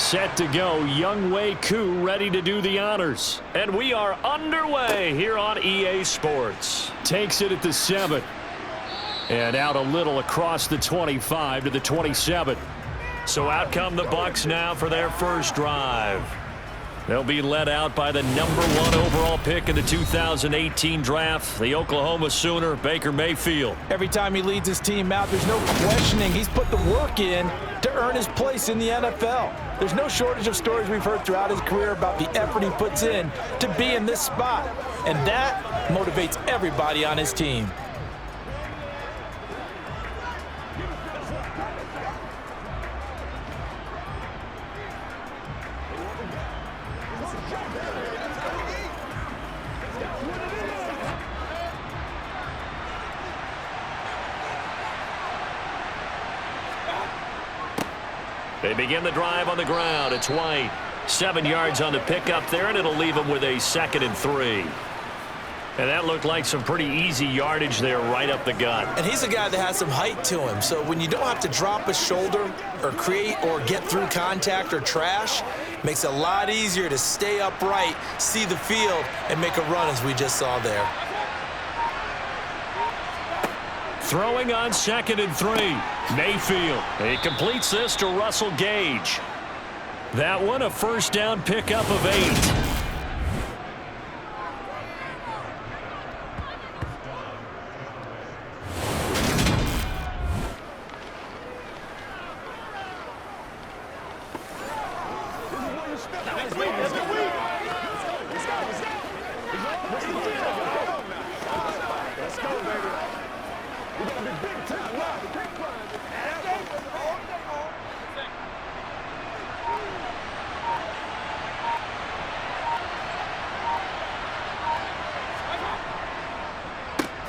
set to go. Younghoe Koo ready to do the honors. And we are underway here on EA Sports. Takes it at the 7. And out a little across the 25 to the 27. So out come the Bucs now for their first drive. They'll be led out by the #1 overall pick in the 2018 draft, the Oklahoma Sooner, Baker Mayfield. Every time he leads his team out, there's no questioning. He's put the work in to earn his place in the NFL. There's no shortage of stories we've heard throughout his career about the effort he puts in to be in this spot. And that motivates everybody on his team. They begin the drive on the ground. It's White. 7 yards on the pickup there, and it'll leave him with a 2nd and 3. And that looked like some pretty easy yardage there right up the gut. And he's a guy that has some height to him. So when you don't have to drop a shoulder or create or get through contact or trash, makes it a lot easier to stay upright, see the field, and make a run as we just saw there. Throwing on 2nd and 3. Mayfield. He completes this to Russell Gage. That one a first down pickup of 8.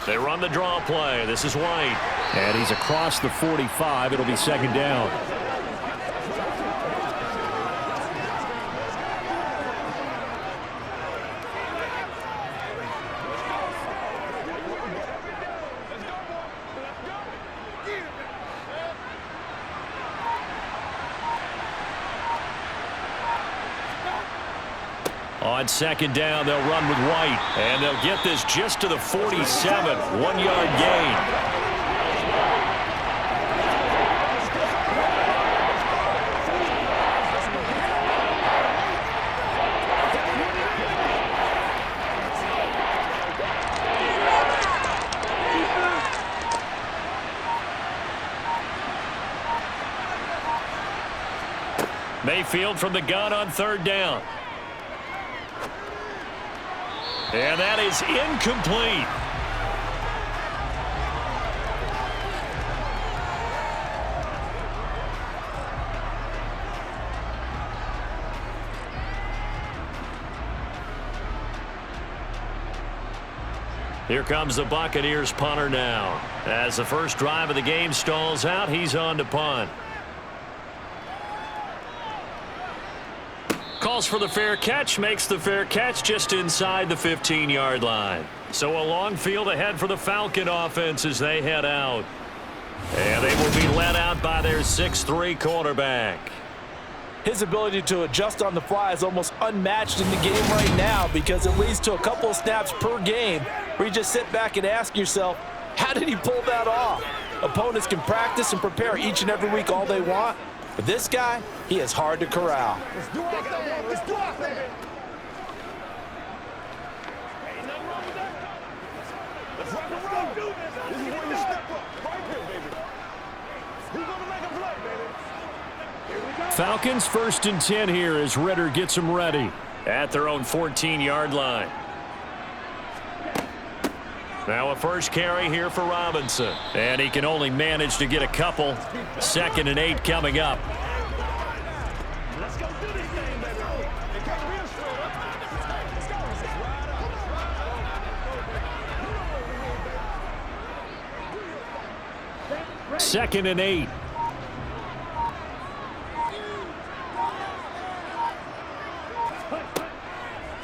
They run the draw play. This is White. And he's across the 45. It'll be 2nd down. On 2nd down, they'll run with White. And they'll get this just to the 47. 1-yard gain. Mayfield from the gun on 3rd down. And that is incomplete. Here comes the Buccaneers punter now. As the first drive of the game stalls out, he's on to punt. Calls for the fair catch, makes the fair catch just inside the 15-yard line. So a long field ahead for the Falcon offense as they head out. And they will be led out by their 6'3" quarterback. His ability to adjust on the fly is almost unmatched in the game right now because it leads to a couple of snaps per game where you just sit back and ask yourself, how did he pull that off? Opponents can practice and prepare each and every week all they want. But this guy, he is hard to corral. Let's do our thing. Let's do our thing. Ain't nothing wrong with that. Let's rock and roll. This is where you step up. Right here, baby. Who's going to make a play, baby? Here we go. Falcons 1st and 10 here as Ritter gets them ready at their own 14-yard line. Now a first carry here for Robinson. And he can only manage to get a couple. 2nd and 8 coming up. Let's go do this thing, baby. It can't be a straight up. Let's go. Let's go. 2nd and 8.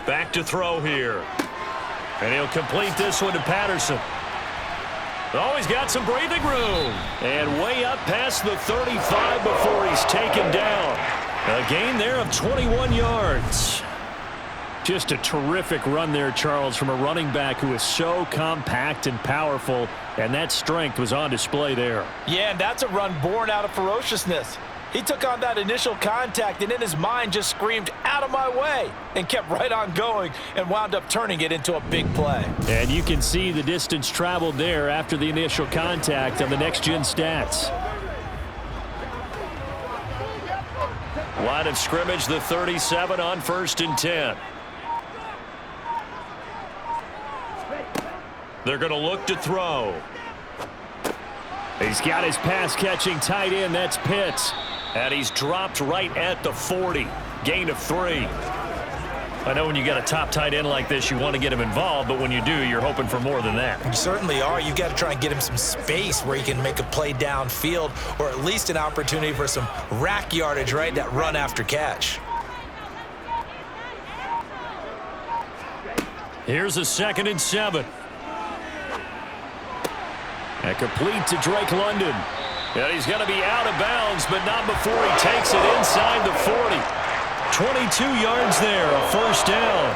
Back to throw here. And he'll complete this one to Patterson. Oh, he's got some breathing room. And way up past the 35 before he's taken down. A gain there of 21 yards. Just a terrific run there, Charles, from a running back who is so compact and powerful, and that strength was on display there. Yeah, and that's a run born out of ferociousness. He took on that initial contact and in his mind just screamed, "Out of my way," and kept right on going and wound up turning it into a big play. And you can see the distance traveled there after the initial contact on the next-gen stats. Line of scrimmage, the 37 on 1st and 10. They're going to look to throw. He's got his pass-catching tight end. That's Pitts. And he's dropped right at the 40. Gain of 3. I know when you got a top tight end like this, you want to get him involved, but when you do, you're hoping for more than that. You certainly are. You've got to try and get him some space where he can make a play downfield, or at least an opportunity for some rack yardage, right? That run after catch. Here's a 2nd and 7. And complete to Drake London. And he's going to be out of bounds, but not before he takes it inside the 40. 22 yards there, a 1st down.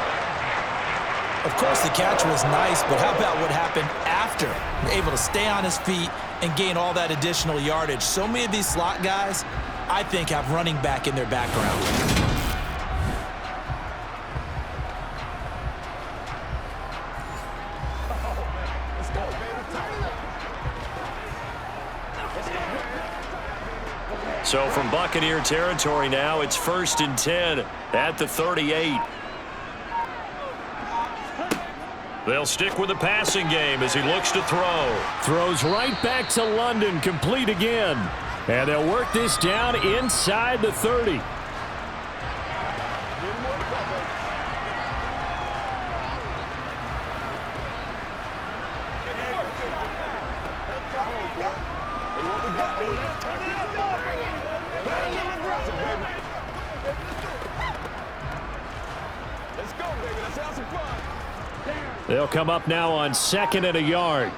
Of course, the catch was nice, but how about what happened after? Able to stay on his feet and gain all that additional yardage. So many of these slot guys, I think, have running back in their background. So from Buccaneer territory now, it's 1st and 10 at the 38. They'll stick with the passing game as he looks to throw. Throws right back to London, complete again. And they'll work this down inside the 30. They'll come up now on 2nd and a yard.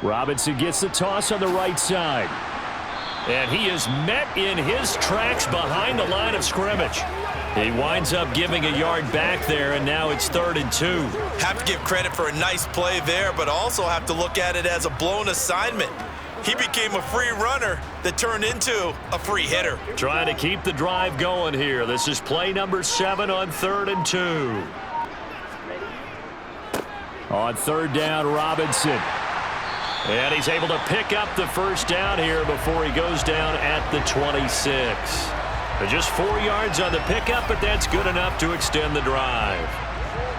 Robinson gets the toss on the right side. And he is met in his tracks behind the line of scrimmage. He winds up giving a yard back there, and now it's 3rd and 2. Have to give credit for a nice play there, but also have to look at it as a blown assignment. He became a free runner that turned into a free hitter. Trying to keep the drive going here. This is play number 7 on 3rd and 2. On 3rd down, Robinson. And he's able to pick up the 1st down here before he goes down at the 26. Just 4 yards on the pickup, but that's good enough to extend the drive.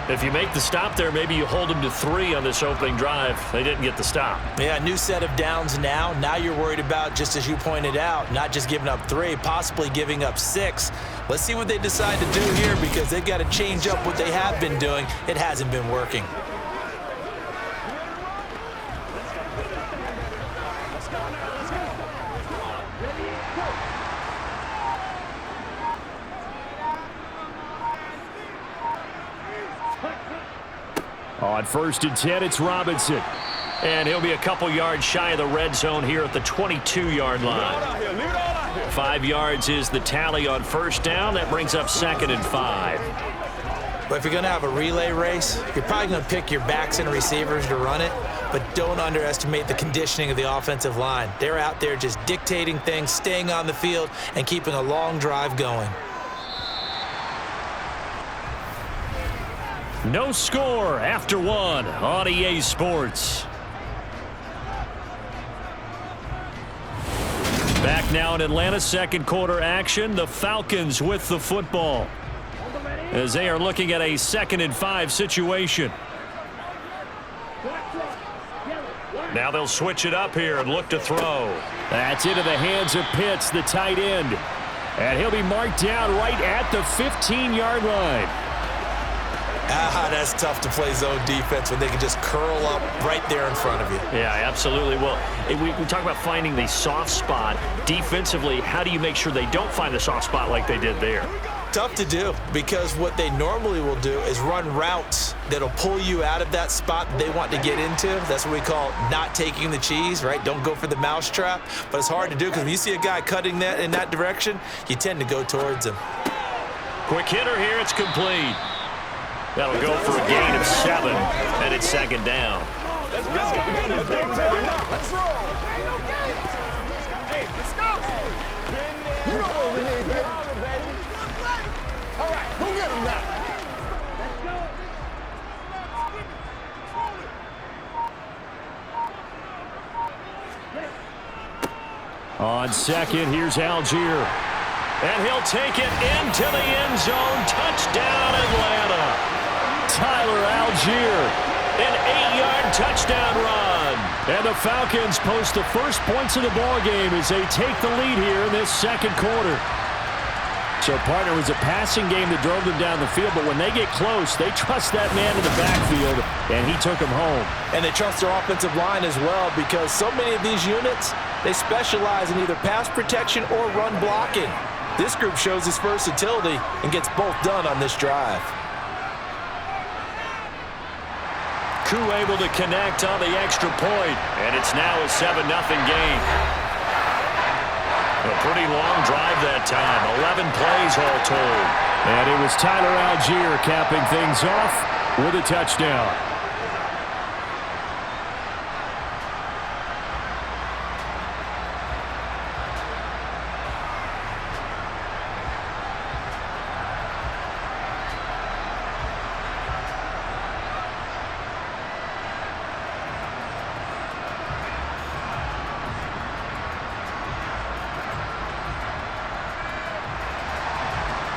If you make the stop there, maybe you hold them to 3 on this opening drive. They didn't get the stop. Yeah, new set of downs now. Now you're worried about, just as you pointed out, not just giving up 3, possibly giving up 6. Let's see what they decide to do here, because they've got to change up what they have been doing. It hasn't been working. On 1st and 10, it's Robinson. And he'll be a couple yards shy of the red zone here at the 22-yard line. 5 yards is the tally on 1st down. That brings up 2nd and 5. But if you're going to have a relay race, you're probably going to pick your backs and receivers to run it, but don't underestimate the conditioning of the offensive line. They're out there just dictating things, staying on the field, and keeping a long drive going. No score after 1 on EA Sports. Back now in Atlanta, 2nd quarter action. The Falcons with the football as they are looking at a 2nd and 5 situation. Now they'll switch it up here and look to throw. That's into the hands of Pitts, the tight end. And he'll be marked down right at the 15-yard line. That's tough to play zone defense when they can just curl up right there in front of you. Yeah, absolutely. Well, we talk about finding the soft spot. Defensively, how do you make sure they don't find the soft spot like they did there? Tough to do, because what they normally will do is run routes that'll pull you out of that spot that they want to get into. That's what we call not taking the cheese, right? Don't go for the mousetrap. But it's hard to do because when you see a guy cutting that in that direction, you tend to go towards him. Quick hitter here. It's complete. That'll go for a gain of 7, and it's second down. Let's go. Let's roll. Hey, let's go. You know what we need, baby. All right, go get him now. On second, here's Algier. And he'll take it into the end zone. Touchdown, Atlanta. Tyler Algier, an 8-yard touchdown run. And the Falcons post the first points of the ballgame as they take the lead here in this second quarter. So, partner, it was a passing game that drove them down the field, but when they get close, they trust that man in the backfield, and he took them home. And they trust their offensive line as well, because so many of these units, they specialize in either pass protection or run blocking. This group shows its versatility and gets both done on this drive. Koo able to connect on the extra point, and it's now a 7-0 game. A pretty long drive that time, 11 plays all told. And it was Tyler Algier capping things off with a touchdown.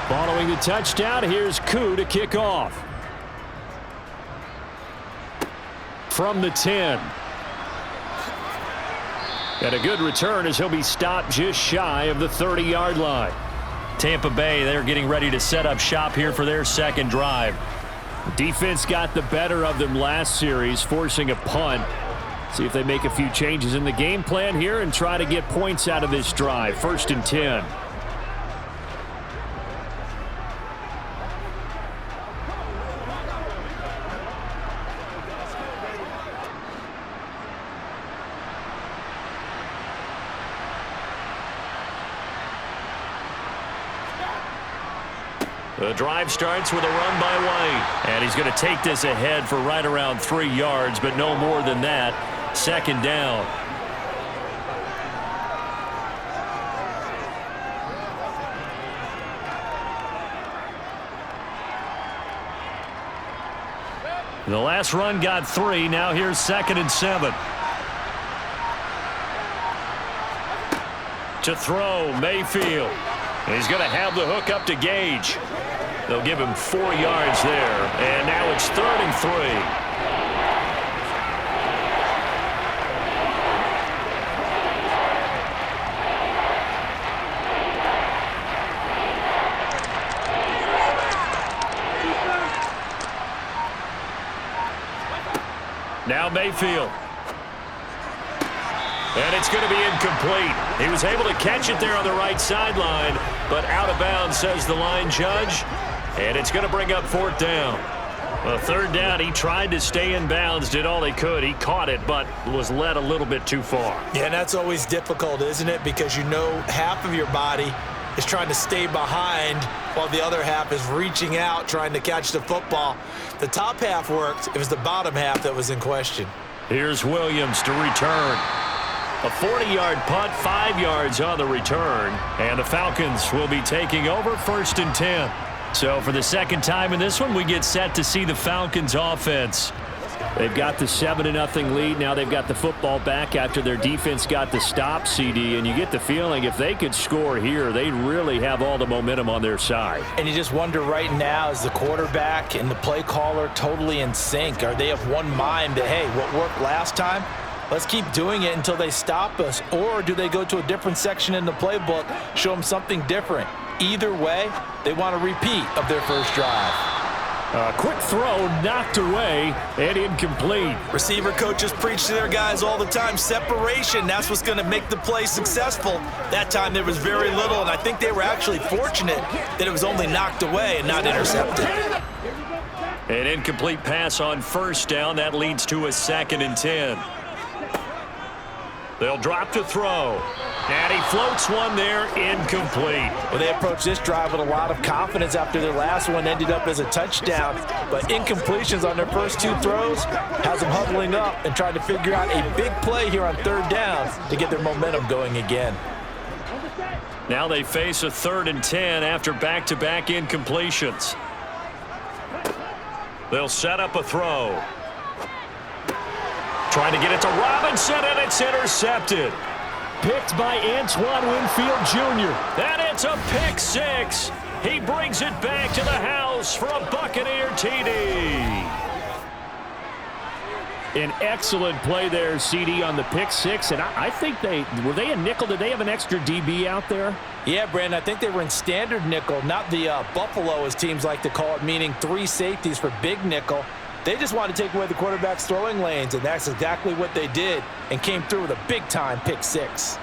Following the touchdown, here's Koo to kick off. From the 10. And a good return as he'll be stopped just shy of the 30-yard line. Tampa Bay, they're getting ready to set up shop here for their second drive. Defense got the better of them last series, forcing a punt. See if they make a few changes in the game plan here and try to get points out of this drive. 1st and 10. The drive starts with a run by White. And he's going to take this ahead for right around 3 yards, but no more than that. 2nd down. The last run got 3. Now here's 2nd and 7. To throw, Mayfield. He's going to have the hook up to Gage. They'll give him 4 yards there. And now it's 3rd and 3. Now Mayfield. And it's going to be incomplete. He was able to catch it there on the right sideline, but out of bounds, says the line judge. And it's going to bring up 4th down. Well, 3rd down, he tried to stay in bounds, did all he could. He caught it, but was led a little bit too far. Yeah, and that's always difficult, isn't it? Because you know half of your body is trying to stay behind while the other half is reaching out, trying to catch the football. The top half worked. It was the bottom half that was in question. Here's Williams to return. A 40-yard punt, 5 yards on the return. And the Falcons will be taking over 1st and 10. So for the second time in this one, we get set to see the Falcons offense. They've got the 7-0 lead. Now they've got the football back after their defense got the stop, CD. And you get the feeling if they could score here, they'd really have all the momentum on their side. And you just wonder right now, is the quarterback and the play caller totally in sync? Are they of one mind that, hey, what worked last time, let's keep doing it until they stop us? Or do they go to a different section in the playbook, show them something different? Either way, they want a repeat of their first drive. A quick throw knocked away and incomplete. Receiver coaches preach to their guys all the time. Separation, that's what's going to make the play successful. That time there was very little, and I think they were actually fortunate that it was only knocked away and not intercepted. An incomplete pass on first down. That leads to a 2nd and 10. They'll drop to throw. And he floats one there, incomplete. Well, they approached this drive with a lot of confidence after their last one ended up as a touchdown. But incompletions on their first 2 throws has them huddling up and trying to figure out a big play here on 3rd down to get their momentum going again. Now they face a 3rd and 10 after back-to-back incompletions. They'll set up a throw. Trying to get it to Robinson, and it's intercepted. Picked by Antoine Winfield Jr. And it's a pick 6. He brings it back to the house for a Buccaneer TD. An excellent play there, CD, on the pick 6. And I think were they a nickel? Did they have an extra DB out there? Yeah, Brandon, I think they were in standard nickel, not the Buffalo, as teams like to call it, meaning 3 safeties for big nickel. They just wanted to take away the quarterback's throwing lanes, and that's exactly what they did and came through with a big-time pick 6.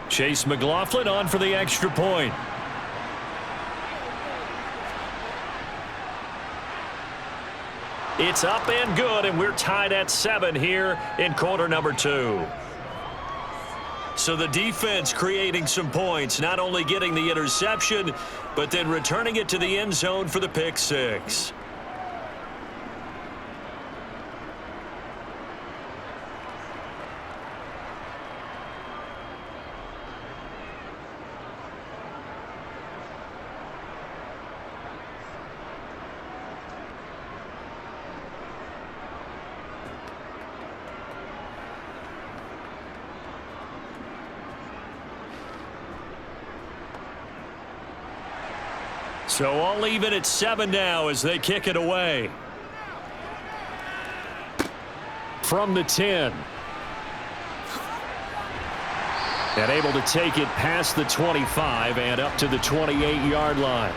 Chase McLaughlin on for the extra point. It's up and good, and we're tied at 7 here in quarter number 2. So the defense creating some points, not only getting the interception, but then returning it to the end zone for the pick 6. So all even at 7 now as they kick it away. From the 10. And able to take it past the 25 and up to the 28-yard line.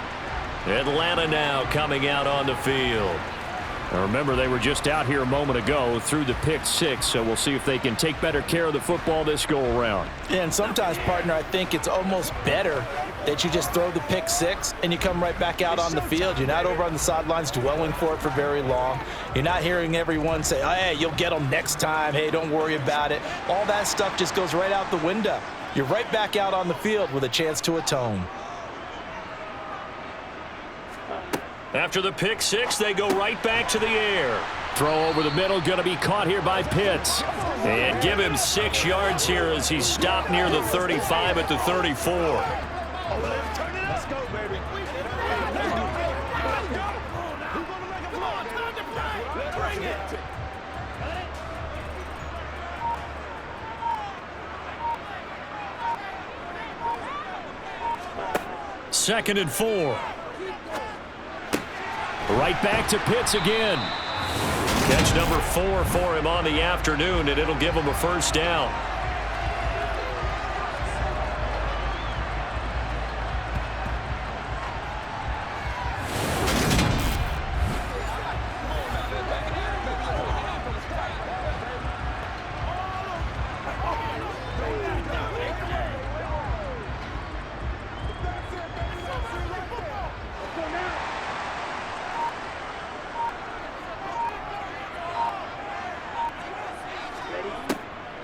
Atlanta now coming out on the field. Now remember, they were just out here a moment ago through the pick 6, so we'll see if they can take better care of the football this go-around. Yeah, and sometimes, partner, I think it's almost better that you just throw the pick 6 and you come right back out on the field. You're not over on the sidelines dwelling for it for very long. You're not hearing everyone say, oh, hey, you'll get them next time. Hey, don't worry about it. All that stuff just goes right out the window. You're right back out on the field with a chance to atone. After the pick 6, they go right back to the air. Throw over the middle, going to be caught here by Pitts. And give him 6 yards here as he's stopped near the 35 at the 34. Let's go, baby. Bring it. Second and 4. Right back to Pitts again. Catch number 4 for him on the afternoon, and it'll give him a first down.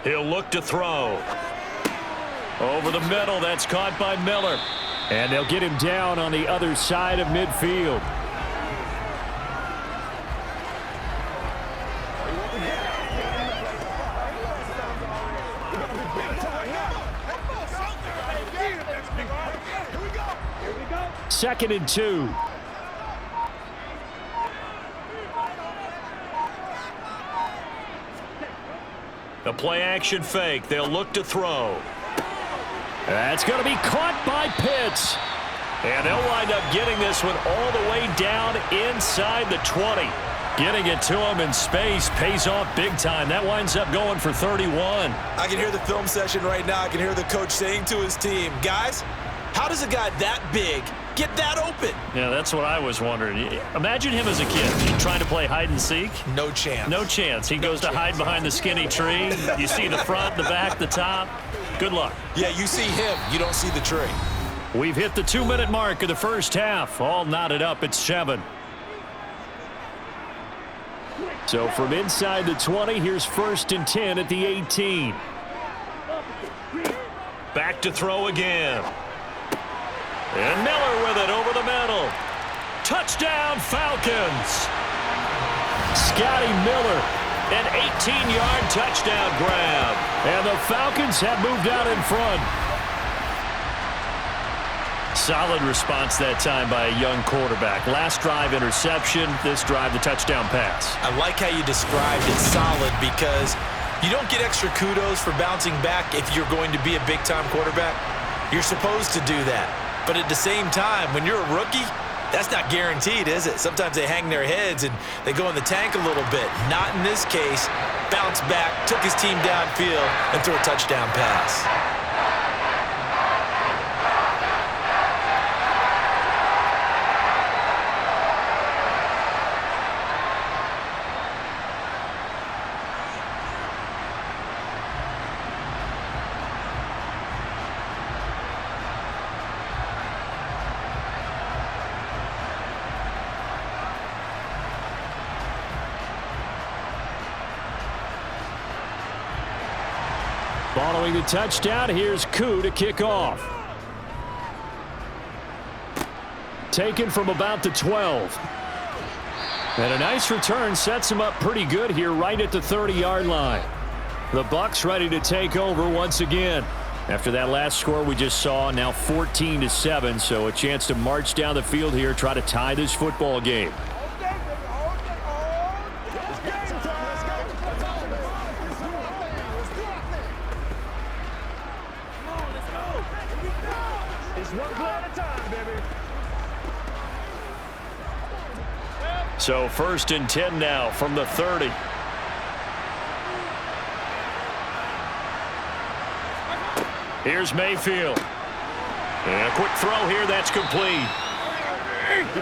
He'll look to throw. Over the middle, that's caught by Miller. And they'll get him down on the other side of midfield. Second and 2. A play-action fake. They'll look to throw. That's going to be caught by Pitts. And they'll wind up getting this one all the way down inside the 20. Getting it to him in space pays off big time. That winds up going for 31. I can hear the film session right now. I can hear the coach saying to his team, guys, how does a guy that big get that open? Yeah, that's what I was wondering. Imagine him as a kid trying to play hide and seek. No chance. No chance. He goes to hide behind the skinny tree. You see the front, the back, the top. Good luck. Yeah, you see him. You don't see the tree. We've hit the 2-minute mark of the first half. All knotted up at 7. So from inside the 20, here's 1st and 10 at the 18. Back to throw again. And Miller with it over the middle. Touchdown, Falcons. Scotty Miller, an 18-yard touchdown grab. And the Falcons have moved out in front. Solid response that time by a young quarterback. Last drive, interception. This drive, the touchdown pass. I like how you described it, solid, because you don't get extra kudos for bouncing back if you're going to be a big-time quarterback. You're supposed to do that. But at the same time, when you're a rookie, that's not guaranteed, is it? Sometimes they hang their heads and they go in the tank a little bit. Not in this case. Bounced back, took his team downfield, and threw a touchdown pass. Following the touchdown, here's Koo to kick off. Taken from about the 12. And a nice return sets him up pretty good here right at the 30-yard line. The Bucs ready to take over once again. After that last score we just saw, now 14-7, so a chance to march down the field here, try to tie this football game. So 1st and 10 now from the 30. Here's Mayfield. And a quick throw here, that's complete.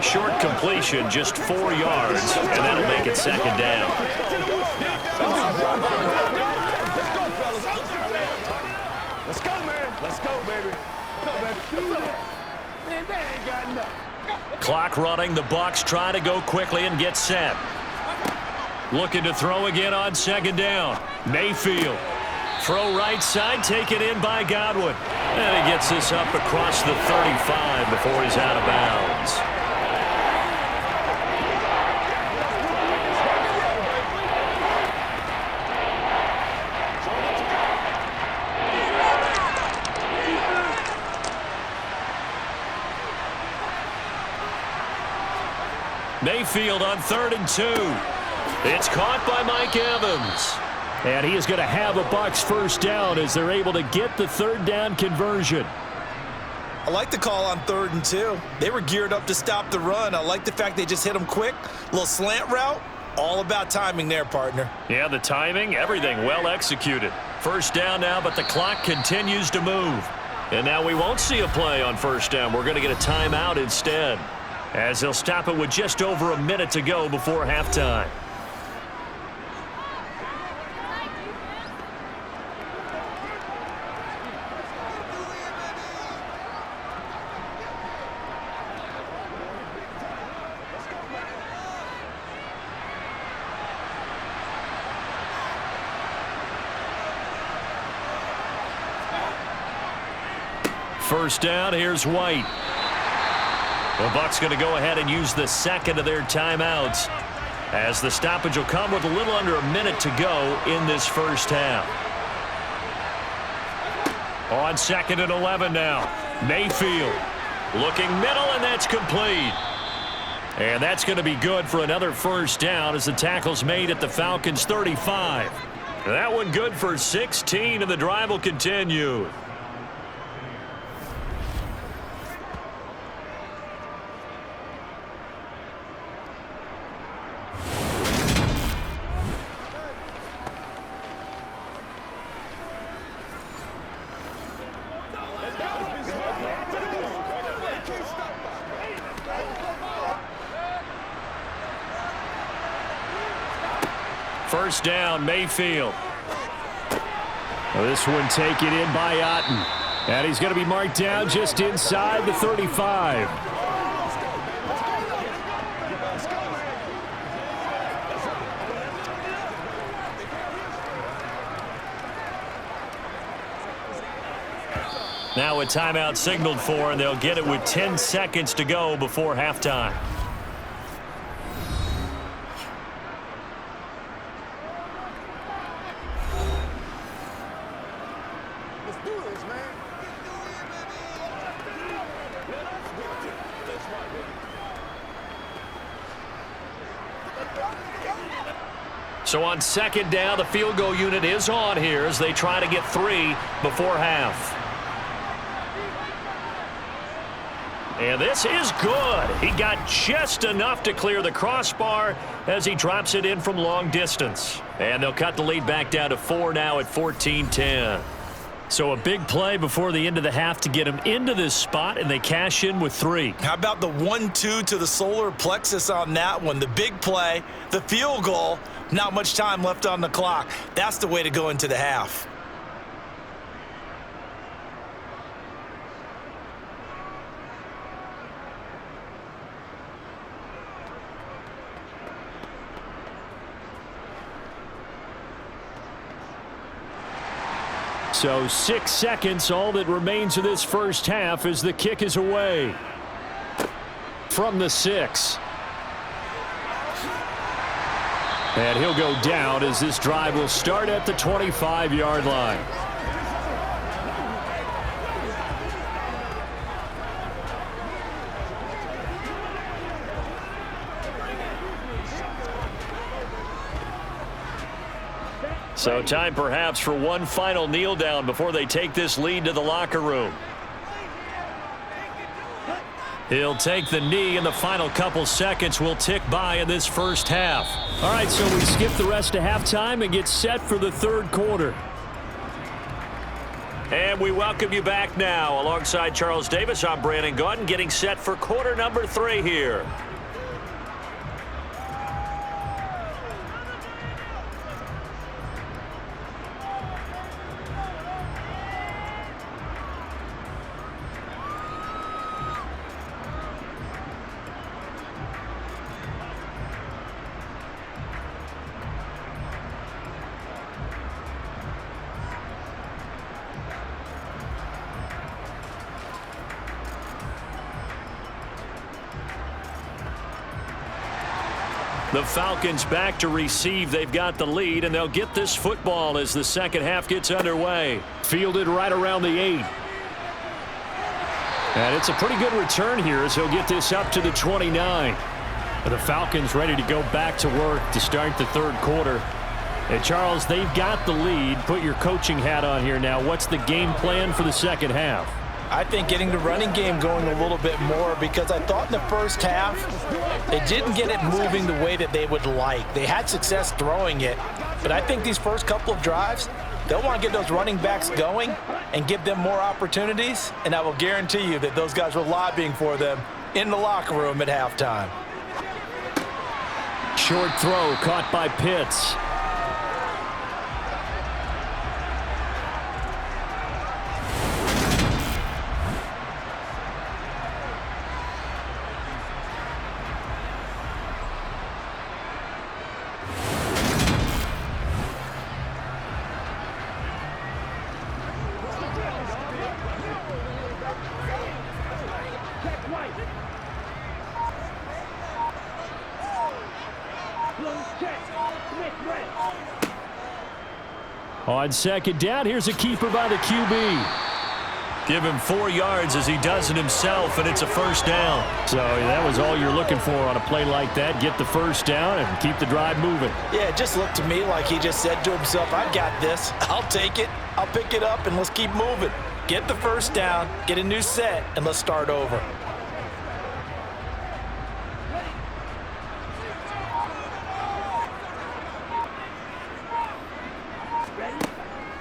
Short completion, just 4 yards, and that'll make it 2nd down. Let's go, man. Let's go, baby. Man, they ain't got enough. Clock running. The Bucs try to go quickly and get set. Looking to throw again on 2nd down. Mayfield. Throw right side, taken in by Godwin. And he gets this up across the 35 before he's out of bounds. Mayfield on 3rd and 2. It's caught by Mike Evans. And he is going to have a Bucs first down as they're able to get the 3rd down conversion. I like the call on 3rd and 2. They were geared up to stop the run. I like the fact they just hit them quick. A little slant route. All about timing there, partner. Yeah, the timing, everything well executed. First down now, but the clock continues to move. And now we won't see a play on 1st down. We're going to get a timeout instead, as they'll stop it with just over a minute to go before halftime. First down, here's White. The Bucs going to go ahead and use the 2nd of their timeouts, as the stoppage will come with a little under a minute to go in this first half. On 2nd and 11 now. Mayfield looking middle, and that's complete. And that's going to be good for another first down as the tackle's made at the Falcons' 35. That one good for 16, and the drive will continue. First down, Mayfield. This one taken in by Otten. And he's going to be marked down just inside the 35. Now a timeout signaled for, and they'll get it with 10 seconds to go before halftime. Let's do this, man. So on second down, the field goal unit is on here as they try to get 3 before half. And this is good. He got just enough to clear the crossbar as he drops it in from long distance. And they'll cut the lead back down to 4 now at 14-10. So a big play before the end of the half to get him into this spot, and they cash in with 3. How about the 1-2 to the solar plexus on that one? The big play, the field goal, not much time left on the clock. That's the way to go into the half. So 6 seconds, all that remains of this first half as the kick is away. From the 6. And he'll go down as this drive will start at the 25-yard line. So time perhaps for one final kneel down before they take this lead to the locker room. He'll take the knee, and the final couple seconds will tick by in this first half. All right, so we skip the rest of halftime and get set for the third quarter. And we welcome you back now. Alongside Charles Davis, I'm Brandon Gaudin, getting set for quarter number 3 here. The Falcons back to receive. They've got the lead, and they'll get this football as the second half gets underway. Fielded right around the 8. And it's a pretty good return here as he'll get this up to the 29. The Falcons ready to go back to work to start the third quarter. And Charles, they've got the lead. Put your coaching hat on here now. What's the game plan for the second half? I think getting the running game going a little bit more, because I thought in the first half they didn't get it moving the way that they would like. They had success throwing it, but I think these first couple of drives, they'll want to get those running backs going and give them more opportunities, and I will guarantee you that those guys were lobbying for them in the locker room at halftime. Short throw caught by Pitts. On second down, here's a keeper by the QB. Give him 4 yards as he does it himself, and it's a first down. So that was all you're looking for on a play like that. Get the first down and keep the drive moving. Yeah, it just looked to me like he just said to himself, I got this. I'll take it. I'll pick it up, and let's keep moving. Get the first down, get a new set, and let's start over.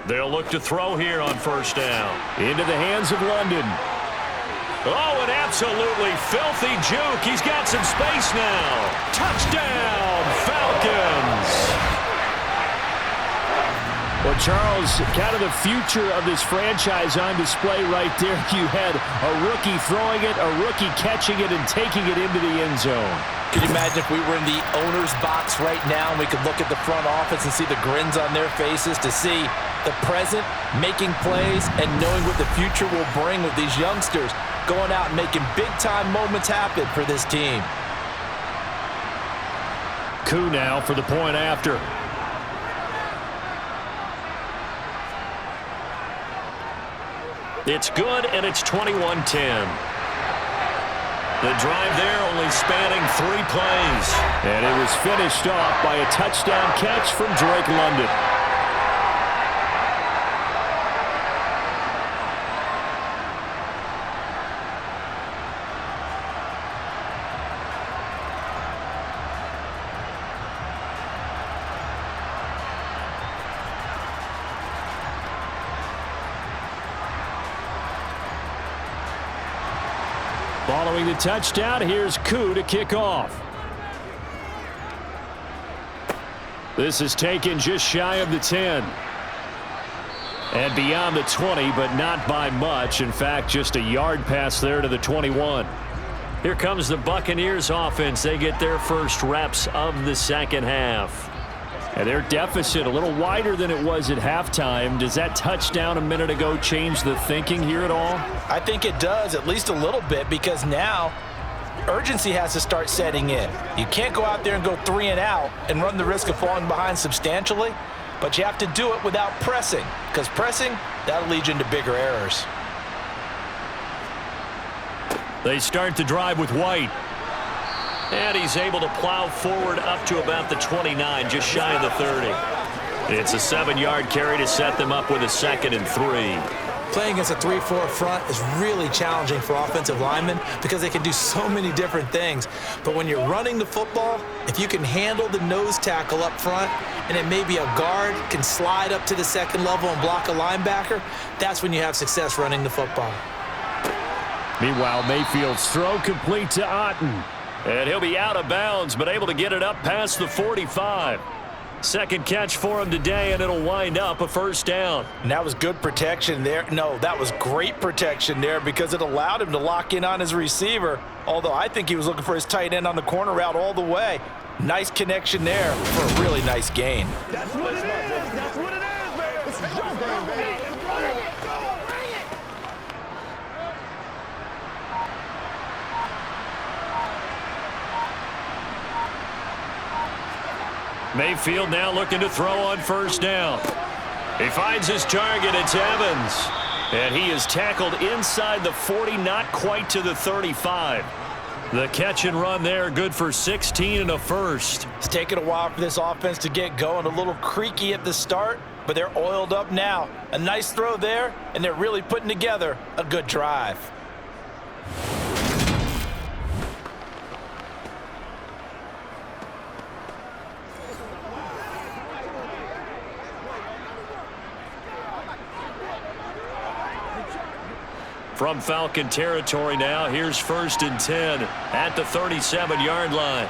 They'll look to throw here on first down. Into the hands of London. Oh, an absolutely filthy juke. He's got some space now. Touchdown, Falcons. Well, Charles, kind of the future of this franchise on display right there. You had a rookie throwing it, a rookie catching it, and taking it into the end zone. Could you imagine if we were in the owner's box right now and we could look at the front office and see the grins on their faces, to see the present making plays and knowing what the future will bring with these youngsters going out and making big-time moments happen for this team. Koo now for the point after. It's good, and it's 21-10. The drive there only spanning 3 plays. And it was finished off by a touchdown catch from Drake London. Following the touchdown, here's Koo to kick off. This is taken just shy of the 10. And beyond the 20, but not by much. In fact, just a yard pass there to the 21. Here comes the Buccaneers offense. They get their first reps of the second half. And their deficit a little wider than it was at halftime. Does that touchdown a minute ago change the thinking here at all? I think it does, at least a little bit, because now urgency has to start setting in. You can't go out there and go 3 and out and run the risk of falling behind substantially, but you have to do it without pressing, because pressing, that'll lead you into bigger errors. They start the drive with White. And he's able to plow forward up to about the 29, just shy of the 30. It's a 7-yard carry to set them up with a 2nd and 3. Playing against a 3-4 front is really challenging for offensive linemen because they can do so many different things. But when you're running the football, if you can handle the nose tackle up front, and then maybe a guard can slide up to the 2nd level and block a linebacker, that's when you have success running the football. Meanwhile, Mayfield's throw complete to Otten. And he'll be out of bounds, but able to get it up past the 45. Second catch for him today, and it'll wind up a first down. And that was good protection there. No, that was great protection there because it allowed him to lock in on his receiver, although I think he was looking for his tight end on the corner route all the way. Nice connection there for a really nice gain. That's what it is. That's what it is, man. It's your game, baby. Mayfield now looking to throw on first down. He finds his target. It's Evans. And he is tackled inside the 40, not quite to the 35. The catch and run there, good for 16 and a first. It's taken a while for this offense to get going. A little creaky at the start, but they're oiled up now. A nice throw there, and they're really putting together a good drive. From Falcon territory now, here's 1st and 10 at the 37-yard line.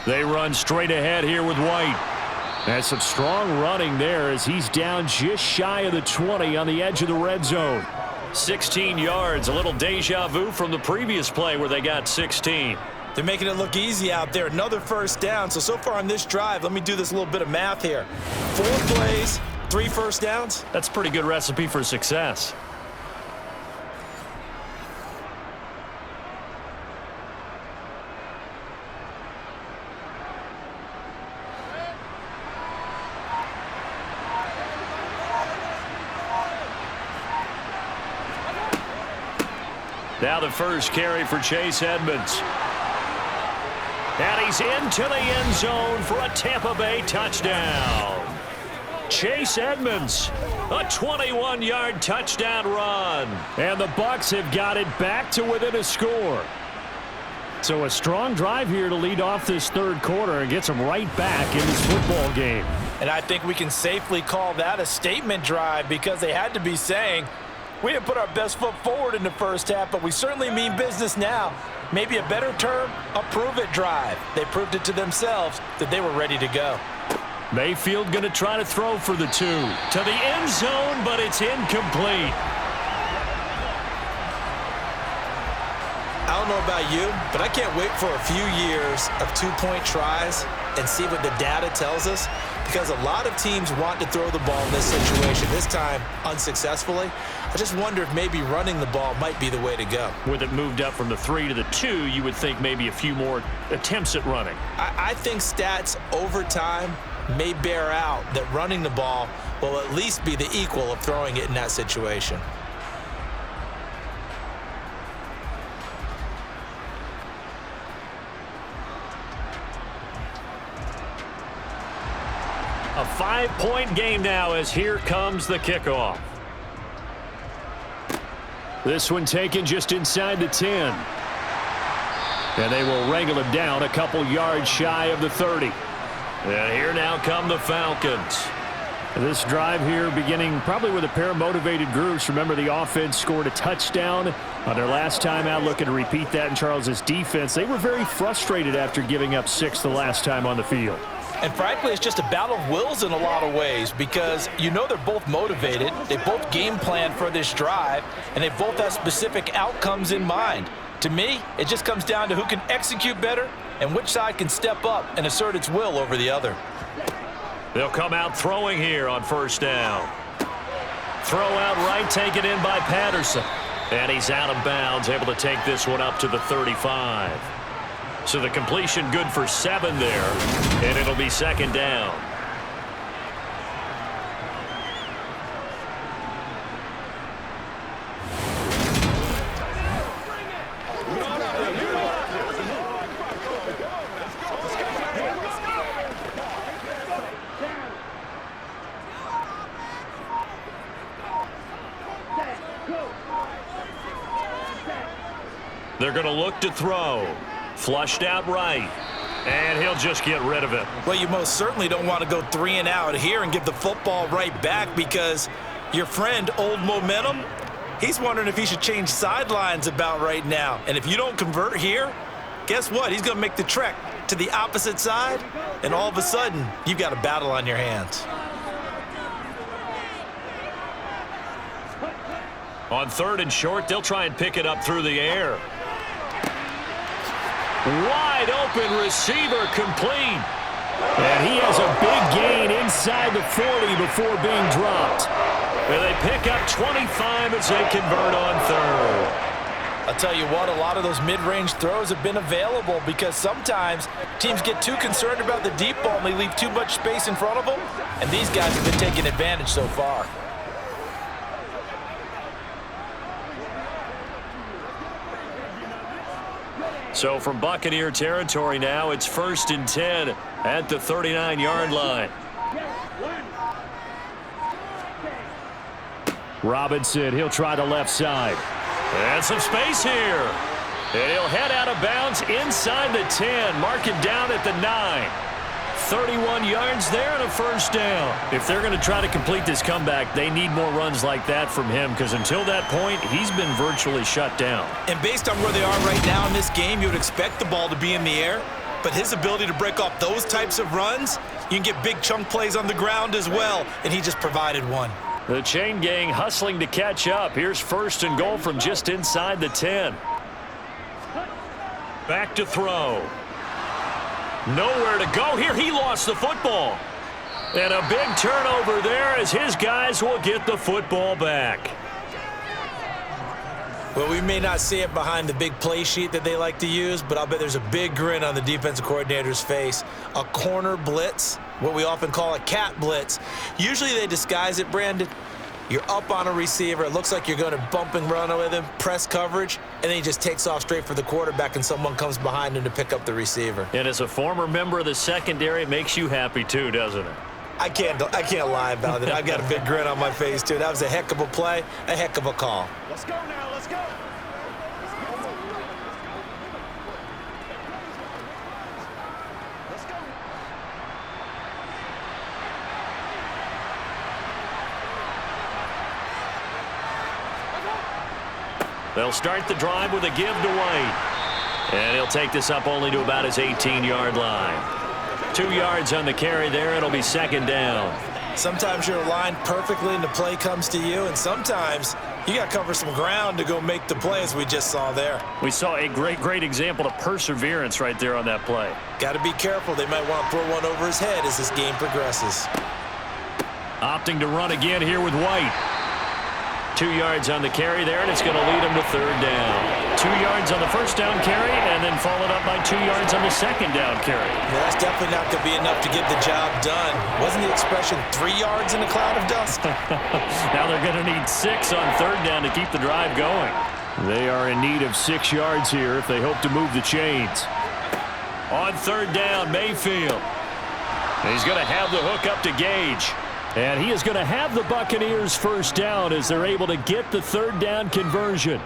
They run straight ahead here with White. That's some strong running there as he's down just shy of the 20 on the edge of the red zone. 16 yards, a little deja vu from the previous play where they got 16. They're making it look easy out there. Another first down. So far on this drive, let me do this little bit of math here. 4 plays, 3 first downs. That's a pretty good recipe for success. Now the first carry for Chase Edmonds. And he's into the end zone for a Tampa Bay touchdown. Chase Edmonds, a 21-yard touchdown run. And the Bucs have got it back to within a score. So a strong drive here to lead off this third quarter and gets them right back in this football game. And I think we can safely call that a statement drive because they had to be saying, we didn't put our best foot forward in the first half, but we certainly mean business now. Maybe a better term, a prove-it drive. They proved it to themselves that they were ready to go. Mayfield going to try to throw for the 2. To the end zone, but it's incomplete. I don't know about you, but I can't wait for a few years of 2-point tries and see what the data tells us, because a lot of teams want to throw the ball in this situation, this time unsuccessfully. I just wonder if maybe running the ball might be the way to go. With it moved up from the 3 to the 2, you would think maybe a few more attempts at running. I think stats over time may bear out that running the ball will at least be the equal of throwing it in that situation. A 5-point game now as here comes the kickoff. This one taken just inside the 10. And they will wrangle him down a couple yards shy of the 30. And here now come the Falcons. This drive here beginning probably with a pair of motivated groups. Remember, the offense scored a touchdown on their last time out, looking to repeat that in Charles's defense. They were very frustrated after giving up 6 the last time on the field. And frankly, it's just a battle of wills in a lot of ways, because you know they're both motivated. They both game plan for this drive, and they both have specific outcomes in mind. To me, it just comes down to who can execute better and which side can step up and assert its will over the other. They'll come out throwing here on first down. Throw out right, taken in by Patterson. And he's out of bounds, able to take this one up to the 35. So the completion good for 7 there, and it'll be second down. They're going to look to throw. Flushed out right. And he'll just get rid of it. Well, you most certainly don't want to go 3 and out here and give the football right back, because your friend, Old Momentum, he's wondering if he should change sidelines about right now. And if you don't convert here, guess what? He's going to make the trek to the opposite side, and all of a sudden, you've got a battle on your hands. On 3rd and short, they'll try and pick it up through the air. Wide open receiver, complete. And he has a big gain inside the 40 before being dropped. And they pick up 25 as they convert on 3rd. I'll tell you what, a lot of those mid-range throws have been available, because sometimes teams get too concerned about the deep ball and they leave too much space in front of them. And these guys have been taking advantage so far. So from Buccaneer territory now, it's 1st and 10 at the 39-yard line. Robinson, he'll try the left side. And some space here. And he'll head out of bounds inside the 10. Mark it down at the 9. 31 yards there and a first down. If they're going to try to complete this comeback, they need more runs like that from him, because until that point, he's been virtually shut down. And based on where they are right now in this game, you would expect the ball to be in the air. But his ability to break off those types of runs, you can get big chunk plays on the ground as well, and he just provided one. The chain gang hustling to catch up. Here's 1st and goal from just inside the 10. Back to throw. Nowhere to go here. He lost the football. And a big turnover there as his guys will get the football back. Well, we may not see it behind the big play sheet that they like to use, but I'll bet there's a big grin on the defensive coordinator's face. A corner blitz, what we often call a cat blitz. Usually they disguise it, Brandon. You're up on a receiver. It looks like you're going to bump and run with him, press coverage, and then he just takes off straight for the quarterback, and someone comes behind him to pick up the receiver. And as a former member of the secondary, it makes you happy too, doesn't it? I can't lie about it. I've got a big grin on my face, too. That was a heck of a play, a heck of a call. Let's go now. Let's go. They'll start the drive with a give to White. And he'll take this up only to about his 18-yard line. 2 yards on the carry there. It'll be second down. Sometimes you're aligned perfectly and the play comes to you, and sometimes you got to cover some ground to go make the play, as we just saw there. We saw a great example of perseverance right there on that play. Got to be careful. They might want to throw one over his head as this game progresses. Opting to run again here with White. 2 yards on the carry there, and it's going to lead him to third down. 2 yards on the first down carry, and then followed up by 2 yards on the second down carry. Yeah, that's definitely not going to be enough to get the job done. Wasn't the expression 3 yards in a cloud of dust? Now they're going to need 6 on third down to keep the drive going. They are in need of 6 yards here if they hope to move the chains. On third down, Mayfield. He's going to have the hook up to Gage. And he is going to have the Buccaneers first down as they're able to get the third down conversion.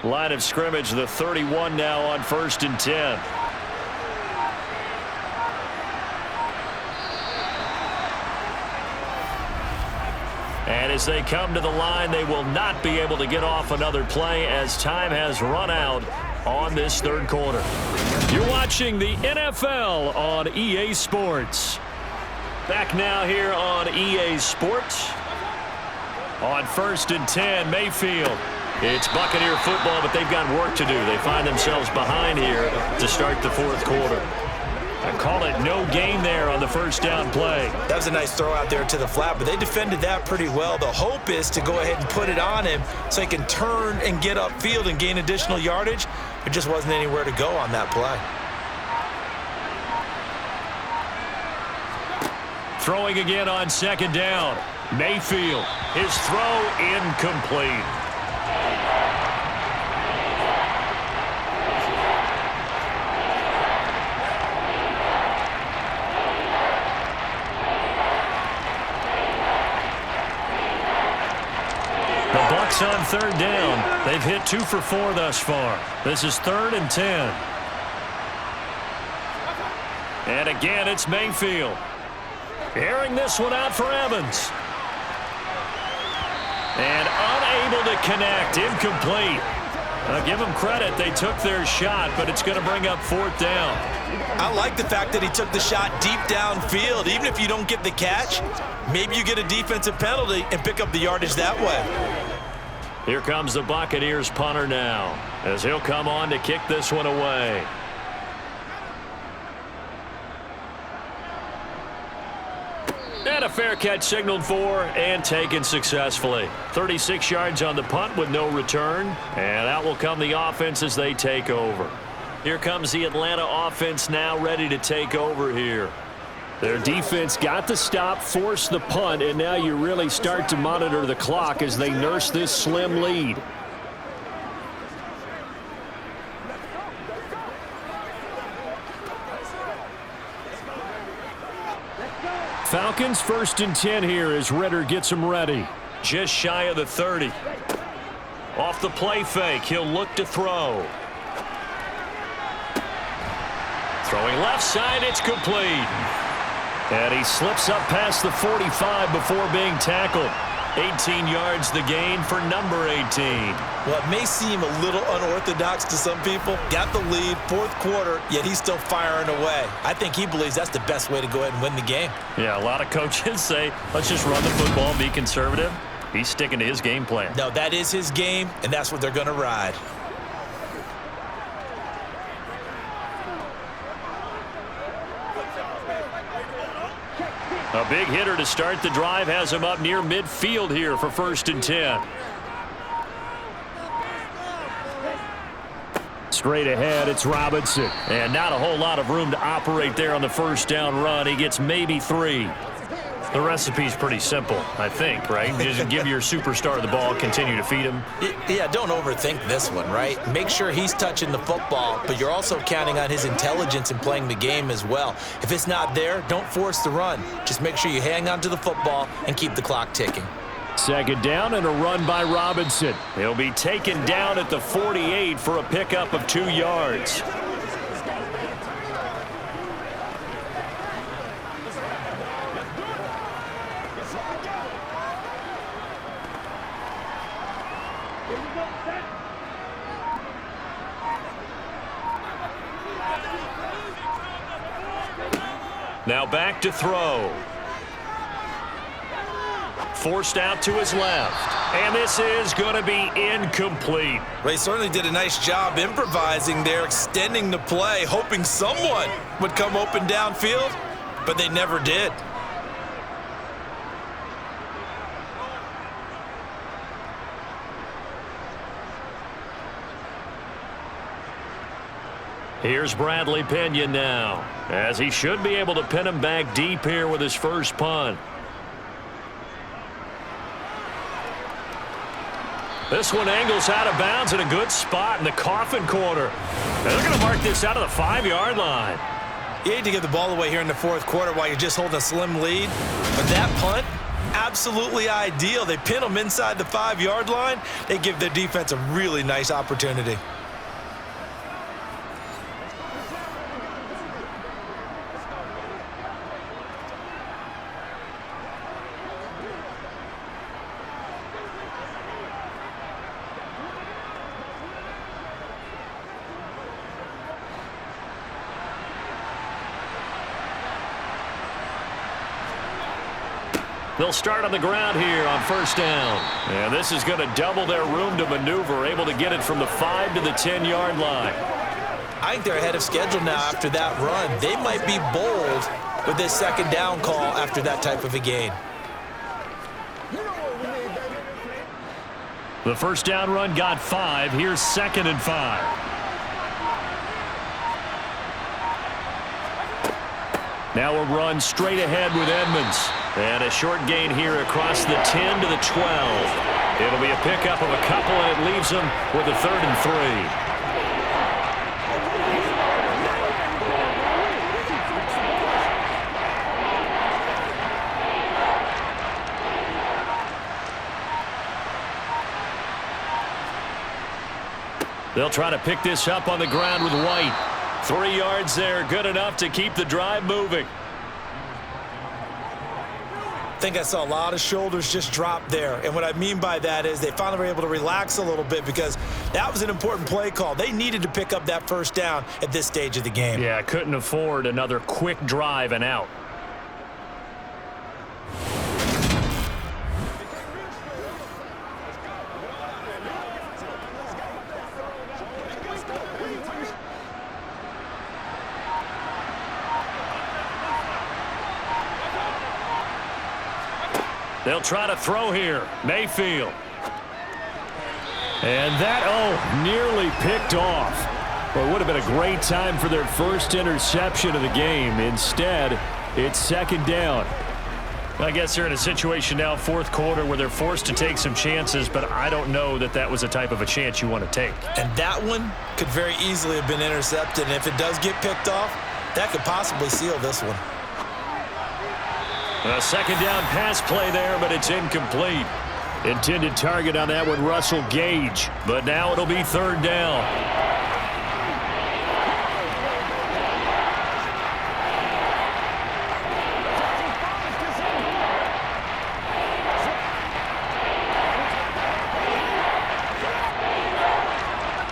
Line of scrimmage, the 31 now on 1st and 10. And as they come to the line, they will not be able to get off another play as time has run out on this third quarter. You're watching the NFL on EA Sports. Back now here on EA Sports. On 1st and 10, Mayfield. It's Buccaneer football, but they've got work to do. They find themselves behind here to start the fourth quarter. I call it no gain there on the first down play. That was a nice throw out there to the flat, but they defended that pretty well. The hope is to go ahead and put it on him so he can turn and get upfield and gain additional yardage. There just wasn't anywhere to go on that play. Throwing again on second down. Mayfield, his throw incomplete. The Bucs on third down. They've hit 2 for 4 thus far. This is 3rd and 10. And again, it's Mayfield. Airing this one out for Evans. And unable to connect. Incomplete. Give them credit. They took their shot, but it's going to bring up 4th down. I like the fact that he took the shot deep downfield. Even if you don't get the catch, maybe you get a defensive penalty and pick up the yardage that way. Here comes the Buccaneers punter now, as he'll come on to kick this one away. And a fair catch signaled for and taken successfully. 36 yards on the punt with no return. And out will come the offense as they take over. Here comes the Atlanta offense now ready to take over here. Their defense got the stop, forced the punt, and now you really start to monitor the clock as they nurse this slim lead. Falcons 1st and 10 here as Ritter gets them ready. Just shy of the 30. Off the play fake, he'll look to throw. Throwing left side, it's complete. And he slips up past the 45 before being tackled. 18 yards the gain for number 18. Well, it may seem a little unorthodox to some people. Got the lead, 4th quarter, yet he's still firing away. I think he believes that's the best way to go ahead and win the game. Yeah, a lot of coaches say, let's just run the football and be conservative. He's sticking to his game plan. No, that is his game, and that's what they're going to ride. A big hitter to start the drive has him up near midfield here for 1st and 10. Straight ahead, it's Robinson. And not a whole lot of room to operate there on the first down run. He gets maybe 3. The recipe's pretty simple, I think, right? Just give your superstar the ball, continue to feed him. Yeah, don't overthink this one, right? Make sure he's touching the football, but you're also counting on his intelligence in playing the game as well. If it's not there, don't force the run. Just make sure you hang on to the football and keep the clock ticking. Second down and a run by Robinson. He'll be taken down at the 48 for a pickup of 2 yards. Now back to throw. Forced out to his left. And this is going to be incomplete. They certainly did a nice job improvising there, extending the play, hoping someone would come open downfield, but they never did. Here's Bradley Pinion now, as he should be able to pin him back deep here with his first punt. This one angles out of bounds in a good spot in the coffin corner. And they're going to mark this out of the 5-yard line. You hate to give the ball away here in the fourth quarter while you're just holding a slim lead, but that punt, absolutely ideal. They pin them inside the 5-yard line. They give their defense a really nice opportunity. They'll start on the ground here on first down. And this is going to double their room to maneuver, able to get it from the 5 to the 10-yard line. I think they're ahead of schedule now after that run. They might be bold with this second down call after that type of a gain. The first down run got 5. Here's 2nd and 5. Now a run straight ahead with Edmonds. And a short gain here across the 10 to the 12. It'll be a pickup of a couple, and it leaves them with a 3rd and 3. They'll try to pick this up on the ground with White. 3 yards there, good enough to keep the drive moving. I think I saw a lot of shoulders just drop there. And what I mean by that is they finally were able to relax a little bit because that was an important play call. They needed to pick up that first down at this stage of the game. Yeah, couldn't afford another quick drive and out. They'll try to throw here. Mayfield. And that, nearly picked off. Well, it would have been a great time for their first interception of the game. Instead, it's 2nd down. I guess they're in a situation now, fourth quarter, where they're forced to take some chances, but I don't know that that was a type of a chance you want to take. And that one could very easily have been intercepted. And if it does get picked off, that could possibly seal this one. A 2nd down pass play there, but it's incomplete. Intended target on that one, Russell Gage. But now it'll be 3rd down.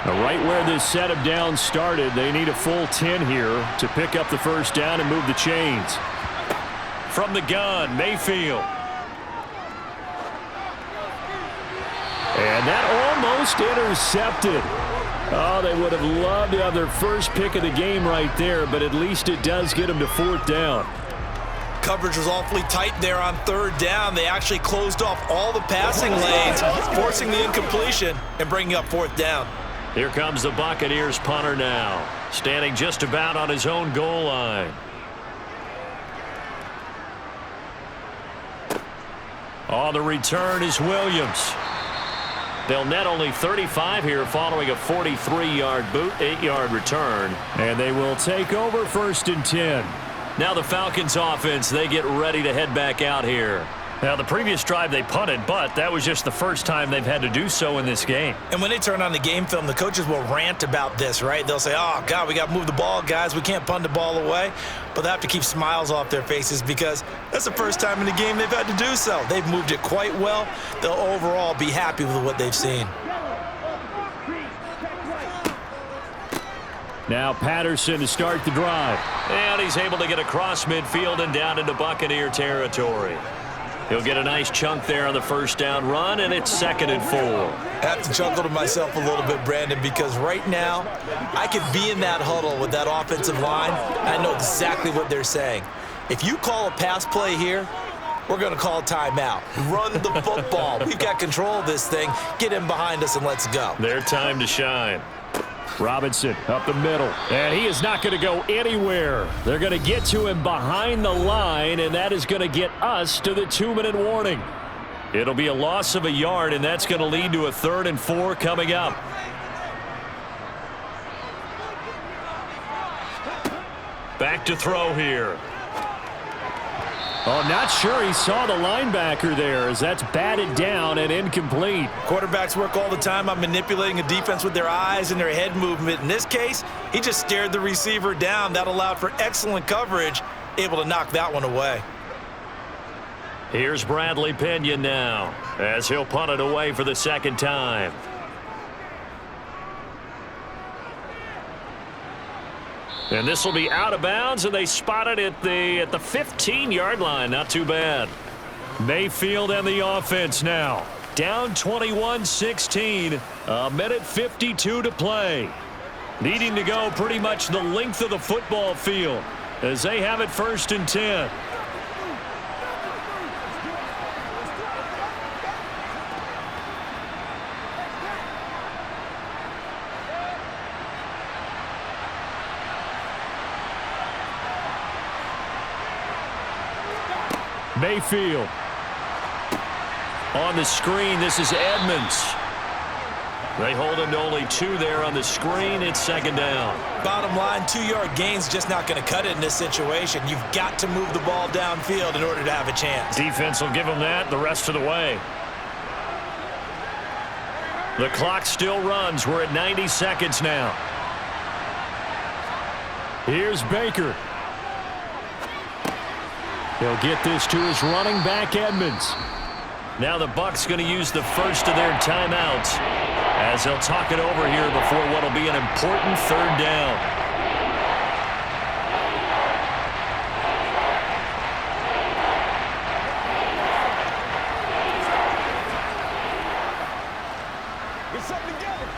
Now, right where this set of downs started, they need a full 10 here to pick up the first down and move the chains. From the gun, Mayfield. And that almost intercepted. Oh, they would have loved to have their first pick of the game right there, but at least it does get them to 4th down. Coverage was awfully tight there on 3rd down. They actually closed off all the passing lanes, forcing the incompletion and bringing up 4th down. Here comes the Buccaneers punter now, standing just about on his own goal line. On the return is Williams. They'll net only 35 here following a 43-yard boot, 8-yard return. And they will take over 1st and 10. Now the Falcons offense, they get ready to head back out here. Now, the previous drive they punted, but that was just the first time they've had to do so in this game. And when they turn on the game film, the coaches will rant about this, right? They'll say, oh, God, we got to move the ball, guys. We can't punt the ball away. But they have to keep smiles off their faces because that's the first time in the game they've had to do so. They've moved it quite well. They'll overall be happy with what they've seen. Now Patterson to start the drive. And he's able to get across midfield and down into Buccaneer territory. He'll get a nice chunk there on the first down run, and it's 2nd and 4. I have to chuckle to myself a little bit, Brandon, because right now I could be in that huddle with that offensive line. I know exactly what they're saying. If you call a pass play here, we're going to call a timeout. Run the football. We've got control of this thing. Get in behind us and let's go. Their time to shine. Robinson up the middle, and he is not going to go anywhere. They're going to get to him behind the line, and that is going to get us to the 2-minute warning. It'll be a loss of a yard, and that's going to lead to a 3rd and 4 coming up. Back to throw here. Oh, not sure he saw the linebacker there as that's batted down and incomplete. Quarterbacks work all the time on manipulating a defense with their eyes and their head movement. In this case, he just stared the receiver down. That allowed for excellent coverage, able to knock that one away. Here's Bradley Pinion now as he'll punt it away for the 2nd time. And this will be out of bounds, and they spot it at the 15-yard line. Not too bad. Mayfield and the offense now. Down 21-16. 1:52 to play. Needing to go pretty much the length of the football field as they have it 1st and 10. Mayfield. On the screen, this is Edmonds. They hold him to only 2 there on the screen. It's 2nd down. Bottom line, 2-yard gain's just not going to cut it in this situation. You've got to move the ball downfield in order to have a chance. Defense will give them that the rest of the way. The clock still runs. We're at 90 seconds now. Here's Baker. He'll get this to his running back, Edmonds. Now the Bucs going to use the first of their timeouts as they'll talk it over here before what will be an important 3rd down. Get something together.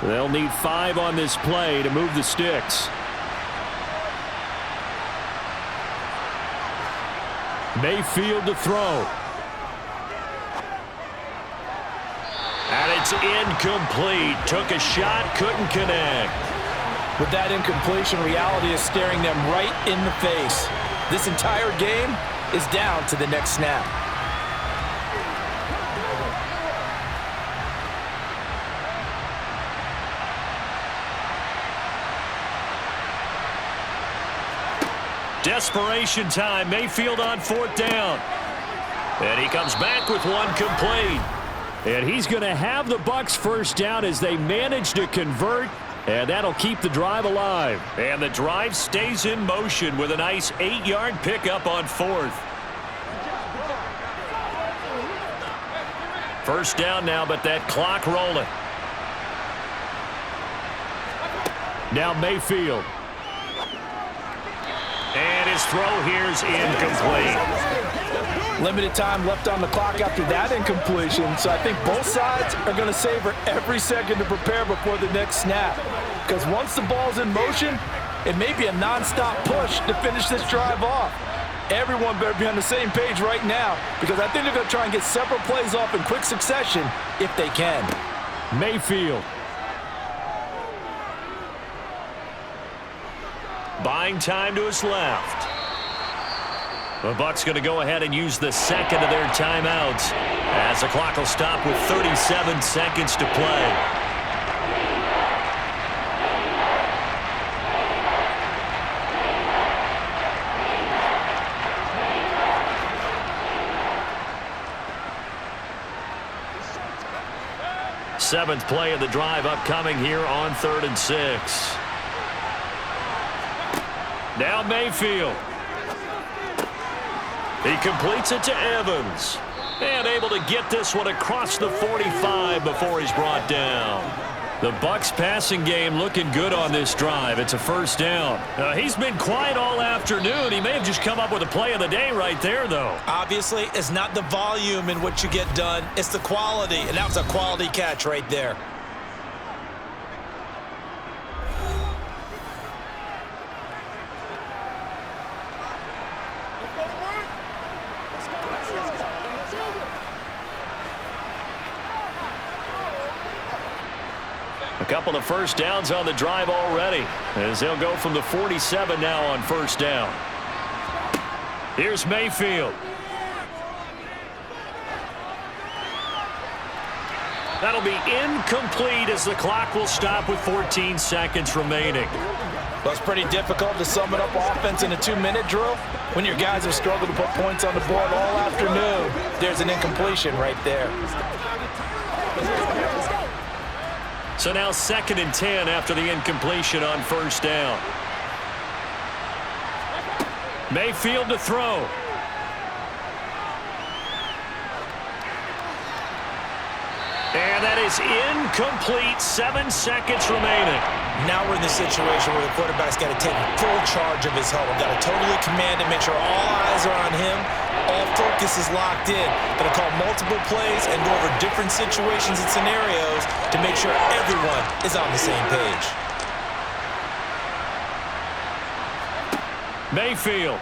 They'll need 5 on this play to move the sticks. Mayfield to throw. And it's incomplete. Took a shot, couldn't connect. With that incompletion, reality is staring them right in the face. This entire game is down to the next snap. Desperation time. Mayfield on 4th down. And he comes back with one complete. And he's going to have the Bucs 1st down as they manage to convert. And that'll keep the drive alive. And the drive stays in motion with a nice 8-yard pickup on 4th. 1st down now, but that clock rolling. Now Mayfield. And his throw here's incomplete. Limited time left on the clock after that incompletion, so I think both sides are going to savor every second to prepare before the next snap. Because once the ball's in motion, it may be a nonstop push to finish this drive off. Everyone better be on the same page right now, because I think they're going to try and get several plays off in quick succession if they can. Mayfield. Buying time to his left. The Bucs going to go ahead and use the 2nd of their timeouts as the clock will stop with 37 seconds to play. 7th play of the drive upcoming here on 3rd and 6. Now Mayfield. He completes it to Evans. And able to get this one across the 45 before he's brought down. The Bucs passing game looking good on this drive. It's a 1st down. He's been quiet all afternoon. He may have just come up with a play of the day right there, though. Obviously, it's not the volume in which you get done. It's the quality, and that was a quality catch right there. A couple of 1st downs on the drive already, as they'll go from the 47 now on 1st down. Here's Mayfield. That'll be incomplete as the clock will stop with 14 seconds remaining. Well, it's pretty difficult to sum it up offense in a 2-minute drill. When your guys have struggled to put points on the board all afternoon, there's an incompletion right there. So now 2nd and 10 after the incompletion on 1st down. Mayfield to throw. And that is incomplete. 7 seconds remaining. Now we're in the situation where the quarterback's got to take full charge of his huddle. Got to totally command it, make sure all eyes are on him. All focus is locked in. Going to call multiple plays and go over different situations and scenarios to make sure everyone is on the same page. Mayfield.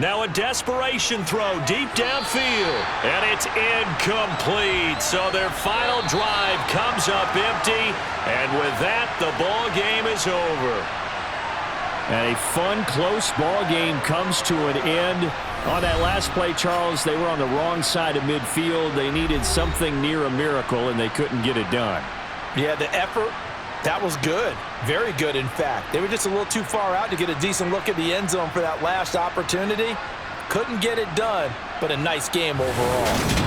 Now a desperation throw deep downfield. And it's incomplete. So their final drive comes up empty. And with that, the ball game is over. And a fun, close ball game comes to an end. On that last play, Charles, they were on the wrong side of midfield. They needed something near a miracle, and they couldn't get it done. Yeah, the effort, that was good. Very good, in fact. They were just a little too far out to get a decent look at the end zone for that last opportunity. Couldn't get it done, but a nice game overall.